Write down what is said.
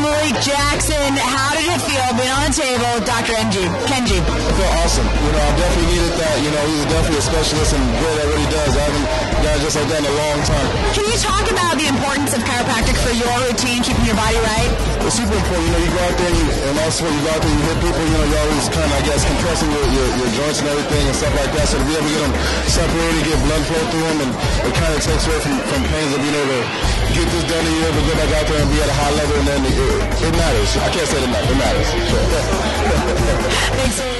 Malik Jackson, how did it feel being on the table with Dr. Kenji? I feel awesome. I definitely needed that. He's definitely a specialist and good at what he does. I haven't done just like that in a long time. Can you talk about the importance of chiropractic for your routine, keeping your body right? It's super important. You go out there and also when you go out there, you hit people, you always kind of, compressing your joints and everything and stuff like that. So to be able to get them separated, get blood flow through them, and it kind of takes away from pains of being able to get this done and you're able to go back out there and be at a high level, and then it matters. I can't say it enough. It matters. Thanks.